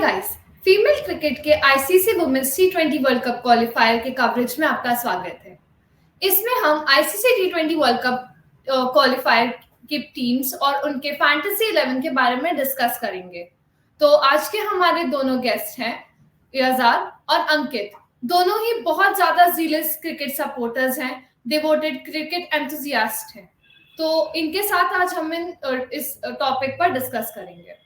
Guys, female cricket के ICC women's टी20 world cup qualifier के coverage में आपका स्वागत है। इसमें हम आईसीसी टी20 वर्ल्ड कप क्वालिफायर की टीम्स और उनके फैंटेसी 11 के बारे में डिस्कस करेंगे। तो आज के हमारे दोनों गेस्ट हैं याज़ाद और अंकित। दोनों ही बहुत ज्यादा जीलस क्रिकेट सपोर्टर्स हैं, डिवोटेड क्रिकेट एंथुसियास्ट हैं। तो इनके साथ आज हम इस टॉपिक पर डिस्कस करेंगे।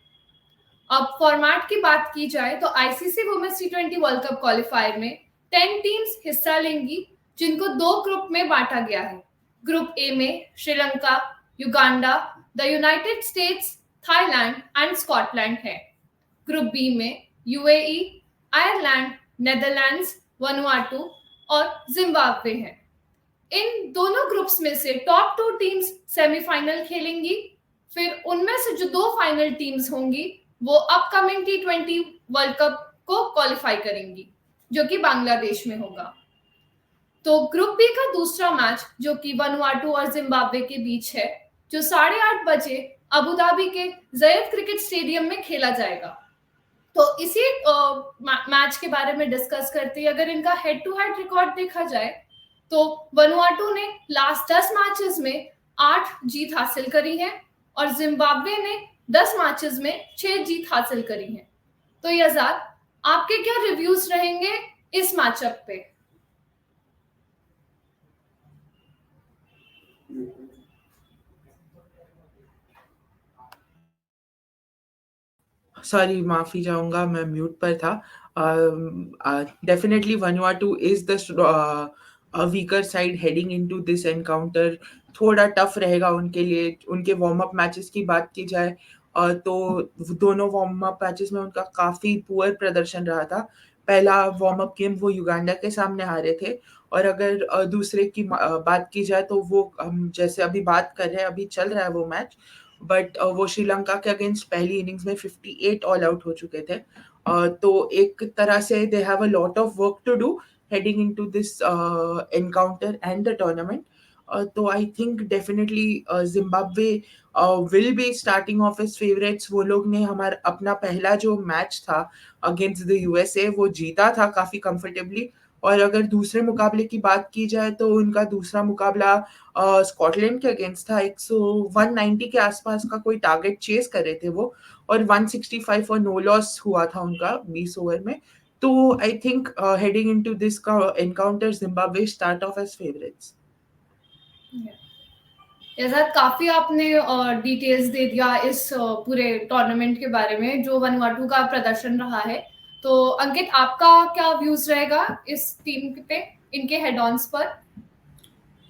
अब फॉर्मेट की बात की जाए तो आईसीसी वुमेन्स टी20 वर्ल्ड कप क्वालिफायर में 10 टीम्स हिस्सा लेंगी, जिनको 2 ग्रुप में बांटा गया है। ग्रुप ए में Sri Lanka, Uganda, the United states, Thailand and Scotland है। ग्रुप बी में यूएई, आयरलैंड, नेदरलैंड्स, वनुआटू और जिम्बाब्वे है। इन दोनों ग्रुप्स में से टॉप 2 टीम्स सेमीफाइनल खेलेंगी। फिर उनमें से जो 2 फाइनल टीम्स होंगी वो अपकमिंग टी20 वर्ल्ड कप को क्वालिफाई करेंगी, जो कि बांग्लादेश में होगा। तो ग्रुप बी का दूसरा मैच, जो कि वनुआटू और जिम्बाब्वे के बीच है, जो 8:30 बजे अबू धाबी के ज़ायद क्रिकेट स्टेडियम में खेला जाएगा। तो इसी मैच के बारे में डिस्कस करते हैं। अगर इनका हेड टू हेड रिकॉर्ड देखा जाए तो वनुआटू ने लास्ट 10 मैचेस में 8 जीत हासिल करी है और जिम्बाब्वे ने 10 मैचेस में 6 जीत हासिल करी है। तो याज़ाद, आपके क्या रिव्यूज रहेंगे इस मैचअप पे? सॉरी, माफी चाहूंगा, मैं म्यूट पर था। Definitely Vanuatu is the weaker side heading into this encounter. थोड़ा टफ रहेगा उनके लिए। उनके वार्म अप मैचेस की बात की जाए तो दोनों वार्म अप मैचेस में उनका काफी पुअर प्रदर्शन रहा था। पहला वार्म अप गेम वो युगांडा के सामने हारे थे, और अगर दूसरे की बात की जाए तो वो हम जैसे अभी बात कर रहे हैं, अभी चल रहा है वो मैच, बट वो श्रीलंका के अगेंस्ट पहली इनिंग्स में 58 ऑल आउट हो चुके थे। तो एक तरह से they have a lot of work to do heading into this encounter and the tournament. तो I think definitely Zimbabwe will be starting off as favorites. वो लोग ने हमारा अपना पहला जो मैच था against the USA वो जीता था काफी comfortably। और अगर दूसरे मुकाबले की बात की जाए तो उनका दूसरा मुकाबला स्कॉटलैंड के अगेंस्ट था। 190 के आसपास का कोई टारगेट चेस कर रहे थे वो, और 165 और नो लॉस हुआ था उनका 20 ओवर में। तो I think heading into this encounter Zimbabwe start off as favourites. Yazad, काफी आपने डिटेल्स दे दिया इस पूरे टूर्नामेंट के बारे में, जो वनुआटू का प्रदर्शन रहा है। तो अंकित, आपका क्या व्यूज रहेगा इस टीम पे, इनके हेड ऑन्स पर?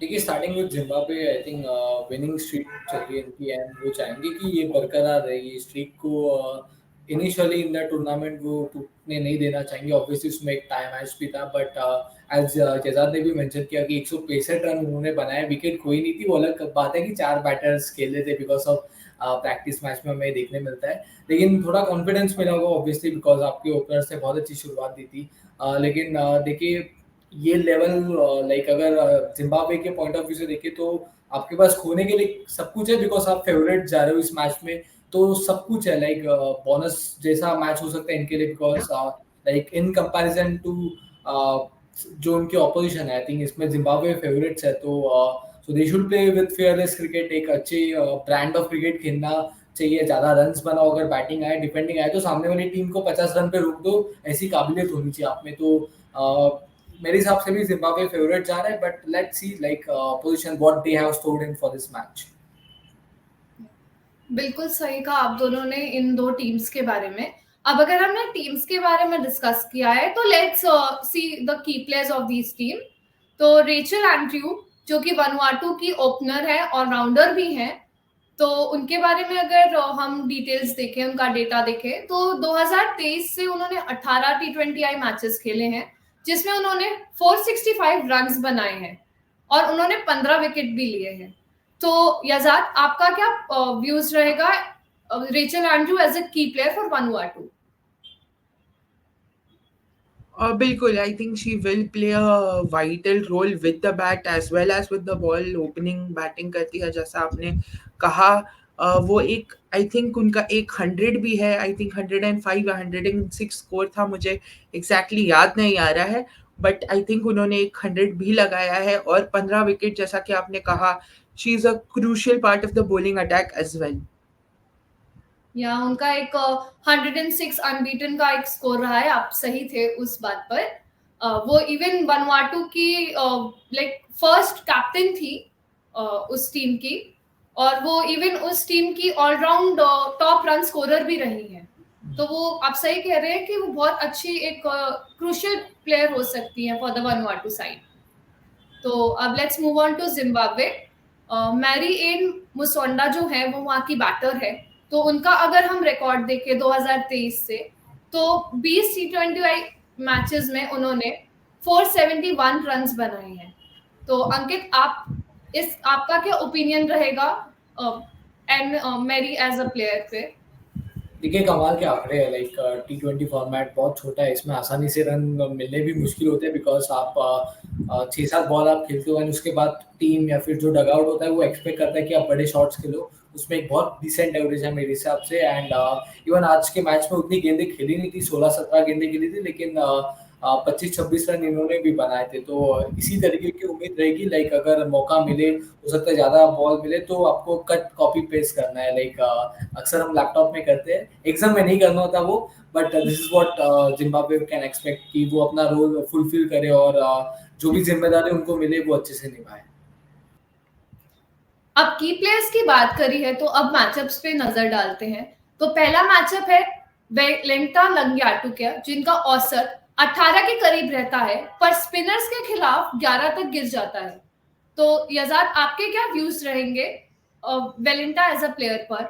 देखिए, starting with Zimbabwe, I think winning streak चल रही है इनकी एंड वो चाहेंगे कि ये बरकरार रहेगी स्ट्रीक को। इनिशियली इन द टूर्नामेंट वो टूटने नहीं देना चाहेंगे। ऑब्वियसली उसमें एक टाइम मैच भी था, बट एज जजाद ने भी मेंशन किया कि 165 रन उन्होंने बनाए, विकेट कोई नहीं थी। वो अलग बात है कि 4 बैटर्स खेले थे बिकॉज ऑफ प्रैक्टिस मैच में हमें देखने मिलता है, लेकिन थोड़ा कॉन्फिडेंस मिला होगा ऑब्वियसली बिकॉज आपके ओपनर से बहुत अच्छी शुरुआत दी थी। लेकिन देखिए, ये लेवल लाइक अगर जिम्बाब्वे के पॉइंट ऑफ व्यू से देखें तो आपके पास खोने के लिए सब कुछ है बिकॉज आप फेवरेट जा रहे हो इस मैच में, तो सब कुछ है। लाइक बोनस जैसा मैच हो सकता है इनके लिए because like in comparison to जो उनकी ऑपोजिशन है, आई थिंक इसमें जिम्बाब्वे फेवरेट्स है। तो so they should play with fearless cricket. एक अच्छे ब्रांड ऑफ क्रिकेट खेलना चाहिए। ज्यादा रन्स बनाओ, अगर बैटिंग आए डिफेंडिंग आए तो सामने वाली टीम को 50 रन पे रोक दो, ऐसी काबिलियत होनी चाहिए आप में। तो मेरे हिसाब से भी जिम्बाब्वे फेवरेट जा रहा है, but let's see like position what they have stored in for this match. बिल्कुल सही कहा आप दोनों ने इन 2 टीम्स के बारे में। अब अगर हमने टीम्स के बारे में डिस्कस किया है तो let's see the key players of this team. तो रेचल एंड्रयू, जो कि वनुआटू की ओपनर है और राउंडर भी हैं, तो उनके बारे में अगर हम डिटेल्स देखें, उनका डेटा देखें, तो 2023 से उन्होंने 18 टी20 मैचेस खेले हैं, जिसमें उन्होंने 465 रन्स बनाए हैं और उन्होंने 15 विकेट भी लिए हैं। तो याज़ाद, आपका क्या व्यूज रहेगा रेचल एंड्रयू एज अ की प्लेयर फॉर वनुआटू? बिल्कुल, I think she will play a vital role with the bat as well as with the ball. Opening batting करती है जैसा आपने कहा। वो एक आई थिंक उनका एक 100 भी है, आई थिंक 105 या 106 स्कोर था, मुझे एग्जैक्टली याद नहीं आ रहा है, बट आई थिंक उन्होंने एक 100 भी लगाया है और 15 विकेट, जैसा कि आपने कहा, she is a crucial part of the bowling attack as well. या उनका एक 106 अनबीटन का एक स्कोर रहा है, आप सही थे उस बात पर। वो इवन वनवाटू की लाइक फर्स्ट कैप्टन थी उस टीम की, और वो इवन उस टीम की ऑलराउंड टॉप रन स्कोरर भी रही हैं। तो वो आप सही कह रहे हैं कि वो बहुत अच्छी एक क्रूशियल प्लेयर हो सकती हैं फॉर द वनवाटू साइड। तो अब let's move on to Zimbabwe. Mary Anne Musonda जो है वो वहाँ की बैटर है। तो उनका अगर हम रिकॉर्ड देखें 2023 से, तो 20 T20I मैचेस में उन्होंने 471 रन्स बनाए हैं। तो अंकित, आपका क्या ओपिनियन रहेगा and Mary as a player पे? देखिए, कमाल के आंकड़े हैं। लाइक T20 फॉर्मेट बहुत छोटा है, इसमें आसानी से रन मिलने भी मुश्किल होते हैं, बिकॉज आप 6-7 बॉल आप खेलते हो एंड उसके बाद टीम या फिर जो डगआउट होता है वो एक्सपेक्ट करता है कि आप बड़े शॉट्स खेलो। उसमें एक बहुत डिसेंट एवरेज है मेरे हिसाब से। एंड इवन आज के मैच में उतनी गेंदें खेली नहीं थी, 16-17 गेंदें खेली थी, लेकिन 25-26 रन इन्होंने भी बनाए थे। तो इसी तरीके की उम्मीद रहेगी। लाइक अगर मौका मिले, हो सकता है ज़्यादा बॉल मिले, तो आपको कट कॉपी पेस्ट करना है। लाइक अक्सर हम लैपटॉप में करते हैं, एग्जाम में नहीं करना होता वो, but this is what Zimbabwe can expect कि वो अपना रोल फुलफिल करे और जो भी जिम्मेदारी उनको मिले वो अच्छे से निभाए। अब की प्लेयर्स की बात करी है तो अब मैचअप्स पे नजर डालते हैं। तो पहला मैचअप है वेलिंगटन लंगियाटुके, जिनका औसत 18 के करीब रहता है, पर स्पिनर्स के खिलाफ 11 तक गिर जाता है। तो यजाद, आपके क्या व्यूज रहेंगे वेलिंगटन एज अ प्लेयर पर?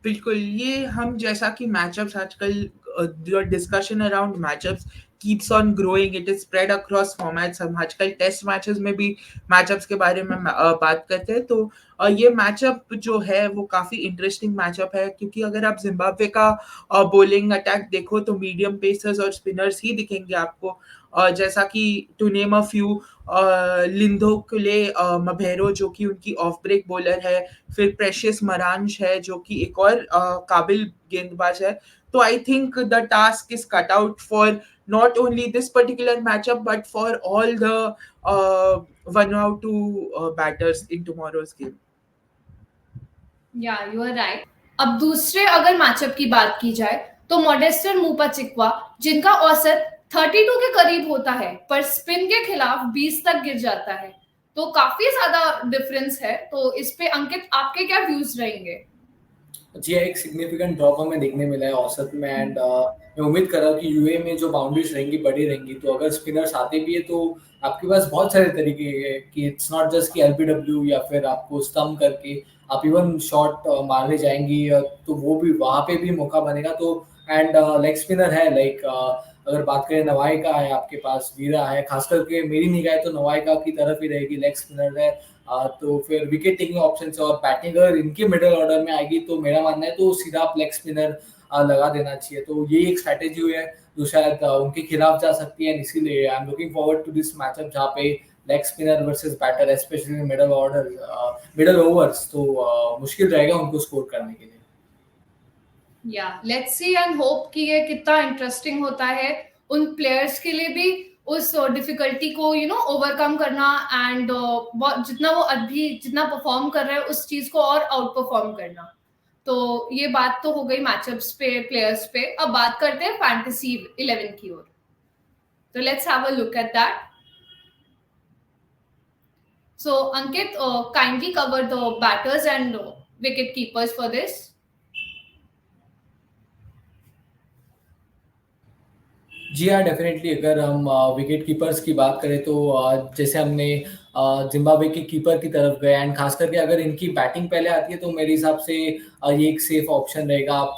बिल्कुल, ये हम जैसा कि मैचअप्स आजकल जो discussion around matchups keeps on growing, it is spread across formats. हम आजकल टेस्ट मैचेस में भी मैचअप्स के बारे में बात करते हैं। तो ये मैचअप जो है वो काफ़ी इंटरेस्टिंग मैचअप है, क्योंकि अगर आप जिम्बाब्वे का बॉलिंग अटैक देखो तो मीडियम पेसर्स और स्पिनर्स ही दिखेंगे आपको। जैसा कि टू नेम अ फ्यू, लिंधोकुले मभेरो जो कि उनकी ऑफ ब्रेक बॉलर है, फिर प्रेशियस मरांज है जो कि एक और काबिल गेंदबाज है। तो I think the task is cut out for not only this particular matchup but for all the Vanuatu batters in tomorrow's game. या यू आर राइट। अब दूसरे अगर मैचअप की बात की जाए तो मॉडेस्टर मुपाचिक्वा, जिनका औसत 32 के करीब होता है, पर स्पिन के खिलाफ 20 तक गिर जाता है। तो काफी ज्यादा डिफरेंस है। तो इस पे अंकित, आपके क्या व्यूज रहेंगे? जी, एक सिग्निफिकेंट ड्रॉप हमें देखने मिला है औसत में। एंड मैं उम्मीद कर रहा हूँ कि यूए में जो बाउंड्रीज रहेंगी बड़ी रहेंगी, तो अगर स्पिनर्स आते भी है तो आपके पास बहुत सारे तरीके हैं कि इट्स नॉट जस्ट कि एलबीडब्ल्यू या फिर आपको स्टम्प करके आप इवन शॉट मारने जाएंगी, तो वो भी वहाँ पे भी मौका बनेगा। तो एंड लेग स्पिनर है, लाइक अगर बात करें नवाई का है, आपके पास वीरा है, खास करके मेरी निगाह तो नवाई का की तरफ ही रहेगी। लेग स्पिनर है, तो फिर विकेट टेकिंग ऑप्शन और बैटिंग अगर इनके मिडिल ऑर्डर में आएगी तो मेरा मानना है तो सीधा आप लेग स्पिनर लगा देना चाहिए। तो ये एक स्ट्रैटेजी है जो शायद उनके खिलाफ जा सकती है। इसीलिए I am looking forward to this matchup, जहाँ पे leg spinner versus batter, specially middle order, middle overs, तो मुश्किल रहेगा उनको स्कोर करने के लिए। या लेट्स सी एंड होप कि ये कितना इंटरेस्टिंग होता है उन प्लेयर्स के लिए भी, उस डिफिकल्टी को ओवरकम करना, एंड जितना वो अभी जितना परफॉर्म कर रहे हैं उस चीज को और आउट परफॉर्म करना। तो ये बात तो हो गई मैचअप्स पे, प्लेयर्स पे। अब बात करते हैं फैंटेसी 11 की ओर। तो let's have a look at that. So Ankit, kindly cover the batters and wicket keepers for this. जी हाँ, डेफिनेटली। अगर हम विकेट कीपर्स की बात करें तो जैसे हमने जिम्बाब्वे के कीपर की तरफ गए, एंड खास करके अगर इनकी बैटिंग पहले आती है तो मेरे हिसाब से ये एक सेफ ऑप्शन रहेगा। आप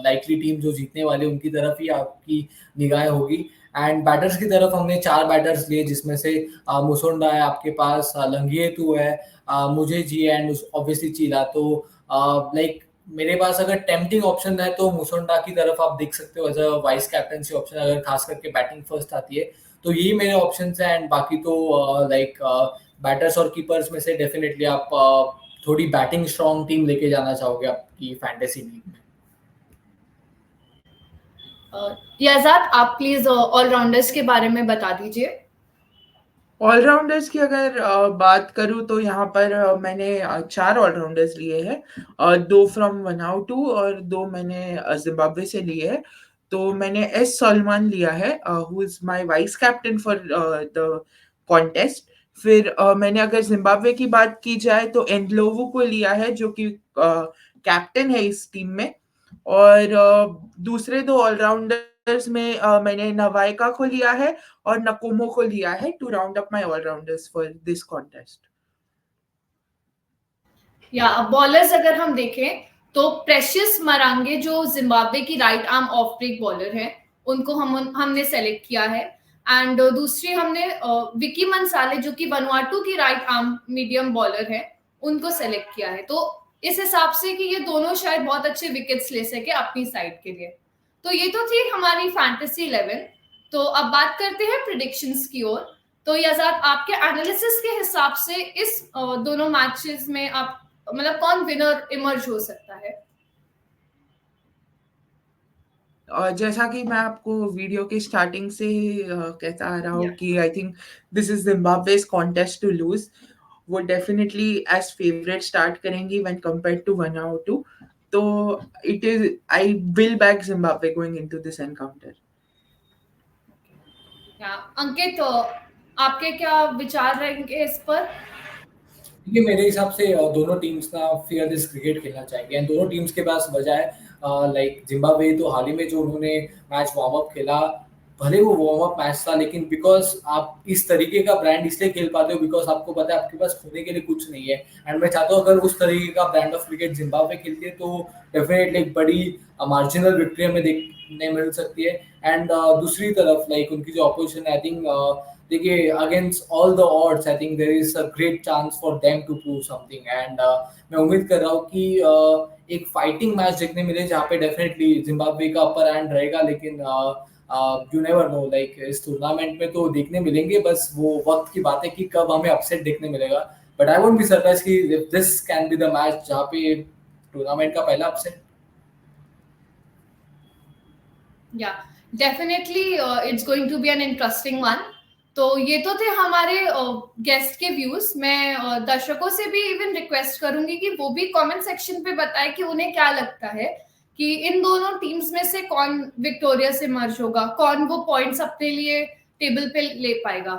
लाइकली टीम जो जीतने वाले उनकी तरफ ही आपकी निगाहें होगी। एंड बैटर्स की तरफ हमने 4 बैटर्स लिए, जिसमें से मुसोंडा है आपके पास, लंगिएतु है, मुझे जी, एंड ऑब्वियसली चीला। तो लाइक मेरे पास अगर टेम्पटिंग ऑप्शन है तो मुसोंडा की तरफ आप देख सकते हो as a vice captaincy option, अगर खास करके बैटिंग फर्स्ट आती है तो यही मेरे ऑप्शंस हैं। एंड बाकी तो लाइक बैटर्स और कीपर्स में से डेफिनेटली आप थोड़ी बैटिंग स्ट्रॉन्ग टीम लेके जाना चाहोगे आपकी फैंटेसी लीग में? याजाद, आप प्लीज ऑलराउंडर्स के बारे में बता दीजिए। ऑलराउंडर्स की अगर बात करूँ तो यहाँ पर मैंने 4 ऑलराउंडर्स लिए हैं, 2 फ्रॉम वनाउटू और 2 मैंने ज़िम्बाब्वे से लिए हैं। तो मैंने एस सलमान लिया है, who is my vice captain for the contest. फिर मैंने अगर ज़िम्बाब्वे की बात की जाए तो एंडलोवू को लिया है, जो कि कैप्टन है इस टीम में। और दूसरे 2 ऑलराउंडर्स में मैंने नवायका को लिया है और नकोमो को लिया है to round up my allrounders for this contest. या बॉलर्स अगर हम देखें तो प्रेशियस मरांगे जो जिम्बाब्वे की right arm off break bowler है, उनको हमने सेलेक्ट किया है। एंड दूसरी हमने विकी मंसाले जो कि वनुआटू की राइट आर्म मीडियम बॉलर है, उनको सेलेक्ट किया है। तो इस हिसाब से कि ये दोनों शायद बहुत अच्छे विकेट्स ले सके अपनी साइड के लिए। तो ये तो थी हमारी फैंटेसी 11। तो अब बात करते हैं प्रिडिक्शंस की ओर। तो याजाद, आपके एनालिसिस के हिसाब से इस दोनों मैचेस में आप मतलब कौन विनर इमर्ज हो सकता है? जैसा कि मैं आपको वीडियो के स्टार्टिंग से कहता आ रहा हूँ कि I think this is Zimbabwe's contest to lose. वो डेफिनेटली एज फेवरेट स्टार्ट करेंगी व्हेन कंपेयर्ड टू वनाउटू। तो it is I will back Zimbabwe going into this encounter. Ankit, आपके क्या विचार रहेंगे इस पर? ये मेरे हिसाब से दोनों टीम्स ना फियरलेस क्रिकेट खेलना चाहिए एंड दोनों टीम्स के पास बजाय लाइक जिम्बाब्वे तो हाल ही में जो उन्होंने मैच वार्म अप खेला, भले वो वार्म अप मैच था, लेकिन बिकॉज आप इस तरीके का ब्रांड इसलिए खेल पाते हो बिकॉज आपको पता है आपके पास खोने के लिए कुछ नहीं है। एंड मैं चाहता हूँ अगर उस तरीके का ब्रांड ऑफ क्रिकेट जिम्बाब्वे खेलती है तो डेफिनेटली एक बड़ी मार्जिनल विक्ट्री हमें देखने मिल सकती है। एंड दूसरी तरफ लाइक उनकी जो अपोजिशन आई थिंक देखिए against all the odds I think there is a great chance for them to prove something. And मैं उम्मीद कर रहा हूँ कि एक फाइटिंग मैच देखने मिले जहाँ पे डेफिनेटली जिम्बाब्वे का अपर हैंड रहेगा, लेकिन यू नेवर नो, लाइक इस टूर्नामेंट में तो देखने मिलेंगे, बस वो वक्त की बात है कि कब हमें अपसेट देखने मिलेगा। But I won't be surprise कि this can be the match जहाँ पे टूर्नामेंट का पहला अपसेट। या definitely it's going to be an interesting one. तो ये तो थे हमारे गेस्ट के व्यूज। मैं दर्शकों से भी इवन रिक्वेस्ट करूंगी कि वो भी कमेंट सेक्शन पे बताए कि उन्हें क्या लगता है कि इन दोनों टीम्स में से कौन विक्टोरियस इमर्ज होगा, कौन वो पॉइंट्स अपने लिए टेबल पे ले पाएगा।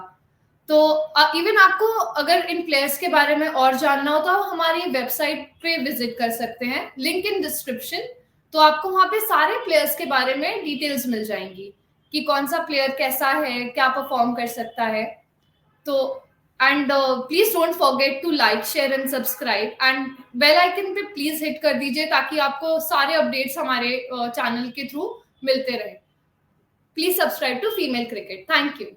तो इवन आपको अगर इन प्लेयर्स के बारे में और जानना हो तो हमारी वेबसाइट पे विजिट कर सकते हैं, लिंक इन डिस्क्रिप्शन। तो आपको वहां पे सारे प्लेयर्स के बारे में डिटेल्स मिल जाएंगी कि कौन सा प्लेयर कैसा है, क्या परफॉर्म कर सकता है। तो and please don't forget to like, share and subscribe and bell icon पे प्लीज हिट कर दीजिए ताकि आपको सारे अपडेट्स हमारे चैनल के थ्रू मिलते रहे। Please subscribe to female cricket. Thank you.